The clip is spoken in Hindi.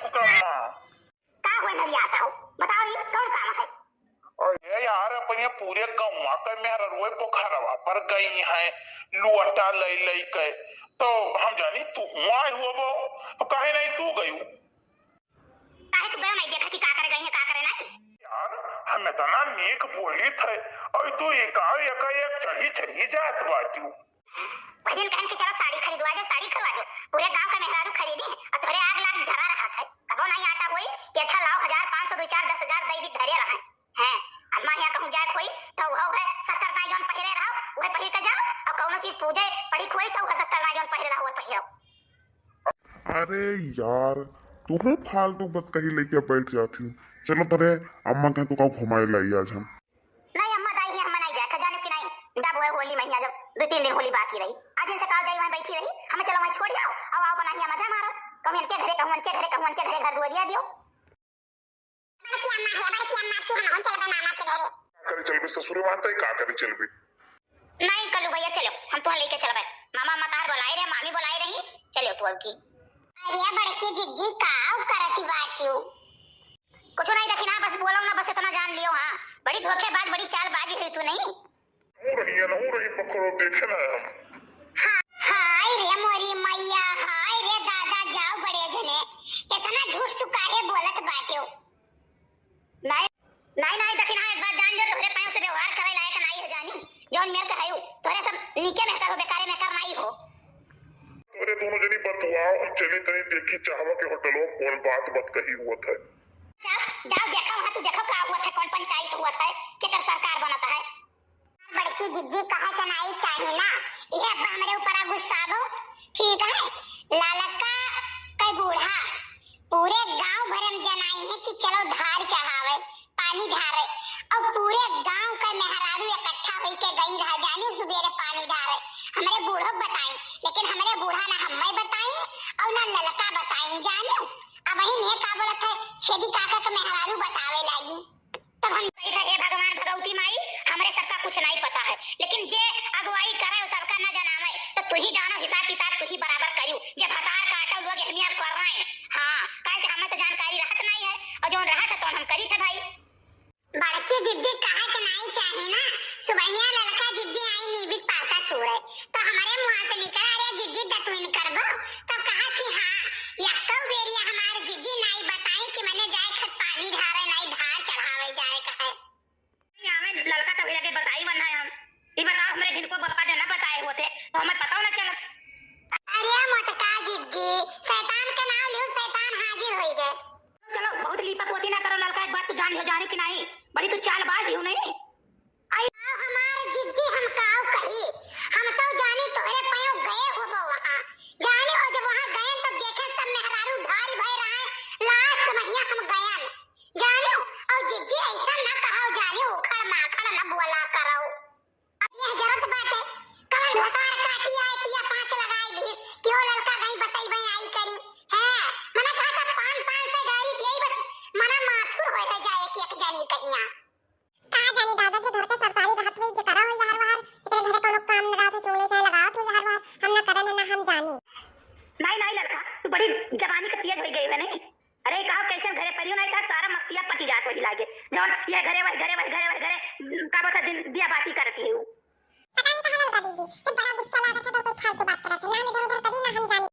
कुकम्मा। का हुआ नविया आता हो बताओ रे कौन काम है? और ये यार अपन ये पूरे गाँव का मेहरा रोए पोखरवा पर गई है लुअटा लई लई के, तो हम जानी तू हुआ हुआ वो तो काहे नहीं तू गई? काहे तू गया नहीं देखा कि का करे गई है का करे नहीं? यार हमें तो ना नेक बोली थे और तू एक चढ़ी चढ़ी जात बाटू। वही दिन कहन के चलो साड़ी खरीदवा दे, साड़ी खरीदवा दो, पूरे गांव का मेहरारू खरीदी और तोरे आग लाग झरा रहा था। कबो नहीं आता होई कि अच्छा लाओ 1500 2 4 10,000 दई दी धरे रहे हैं। अम्मा यहां कहूं जाए कोई तो वो है 70 ना जोन पहिरे रहो वही पहिर के जाओ और कौनो चीज पूजे पड़ी कोई तो 70 ना जोन पहिरे रहो वो पहिरो। अरे यार तुम्हें फालतू बात कही लेके बैठ जाती हूँ। चलो तेरे अम्मा कहे तो का घुमाए लाई आज हम। नहीं अम्मा दाई है, अम्मा नहीं जाए खजाने की नहीं जब वो होली महीना जब 2-3 दिन होली बाकी रही आज इनसे कहा गई वहां बैठी रही हमें चलो वहां छोड़ जाओ अब आओ बनाइए मजा मारो कहूं इनके घरे कहूं इनके घरे कहूं इनके घरे घर दुआरिया दियो। करे चल बे ससुरे माता का करे चल बे। नहीं कलू भैया चलो हम तो लेके चल गए मामा मतार बुलाए रहे मामी बुलाए रही चलो तू अब की। अरे बड़की जिज्जी काव करती बातियो कुछ नहीं देखी ना बस बोलो ना बस इतना जान लियो। हां बड़ी धोखेबाज बड़ी चालबाजी है तू नहीं हो रही पकड़ो देखे ना हम। हाय रे मोरी मैया हाय रे दादा जाओ बड़े जने इतना झूठ तू काहे बोलत बातियो। नहीं देखी ना एक बात जान लो तोरे पैर से व्यवहार करे लायक नहीं है जानी जौन मेरे का है तोरे सब नीचे में कर हो बेकारे में कर नहीं हो। तोरे दोनों जनी बतवाओ हम चली तनी देखी चाहवा के होटलों कौन बात कही हुआ था। जाओ देखो वहां तू देखो क्या हुआ था कौन पंचायत हुआ था किधर सरकार बनाता है। बड़की जिज्जी कहा के नहीं चाहिए ना ये अब हमारे ऊपर गुस्सा हो ठीक है। लालका कई बूढ़ा पूरे गांव भर में जनाई है कि चलो धार चढ़ावे पानी ढारे और पूरे गांव का मेहरारू इकट्ठा होके गई रह जानी सुबेरे पानी ढारे हमारे बूढ़ों बताई लेकिन हमारे बूढ़ा ना हमें बताई और ना ललका बताई जानो अब वही ने का बोलत है छेदी काका के मेहरारू बतावे लागी तब हम कही था हे भगवान भगवती माई हमारे सबका कुछ नहीं पता है लेकिन जे अगुवाई करे सबका न जनावे तो तू ही जानो हिसाब किताब तू ही बराबर करियो जे भतार काटो लोग हमियार कर रहे हैं। हां काहे से हमें तो जानकारी रहत नहीं है और जो रहत है तो हम करी थे भाई। बड़की जिज्जी कहा के नहीं चाहिए ना सुबहिया ललका जिज्जी आई नीबित पाता छोड़े तो हमारे मुंह से निकल अरे जिज्जी दतुइन करबो तब कहा कि हां यक्कौ बेरिया हमारे जिज्जी नहीं बताई कि मैंने जाए खत पानी ढारे नहीं धार चढ़ावे जाए कहे हमें ललका तभी लगे बताई वरना हम ये बताओ हमारे जिनको बापा ने ना बताए होते तो हमें पता ना चला। अरे मोटका जिज्जी शैतान का नाम लियो शैतान हाजिर हो गए। चलो बहुत लीपा पोती ना करो ललका एक बात तो जान लियो जाने की नहीं बड़ी तो चालबाज हो नहीं। आई हमारे जिज्जी हम काव कही हम तो जानी तोरे पयो गए हो वहां जाने हो जब वहां गए तो देखे सब मेहरारू ढाल भय रहे लास्ट महिया हम गयन जानो और जिज्जी ऐसा ना कहो जाने उखड़ माखड़ ना बोला करो। अब यह जरूरत बात है कमल भतार काटी आए पिया 5 लगाई दी क्यों लड़का नहीं बताई भाई आई करी है मने कहा था 5 से गाड़ी यही बस मना माथुर हो जाए कि एक जानी कहिया का जानी दादा जे घर के सरकारी रहत हुई जे करा हो यार वार तेरे घरे कोनो काम न रहत चुगले से लगाओ तो यार वार हम ना करन ना हम जानी। नहीं लड़का तू बड़ी जवानी का तेज हो गई है नहीं अरे कहा कैसे घरे परियो नहीं था सारा मस्तिया पची जात हो लागे जौन ये घरे का बस दिन दिया बाती करती है। पता नहीं कहां लगा दीदी तो बड़ा गुस्सा लगा था तो कोई फालतू बात कर रहा था ना इधर उधर करी ना हम जानी।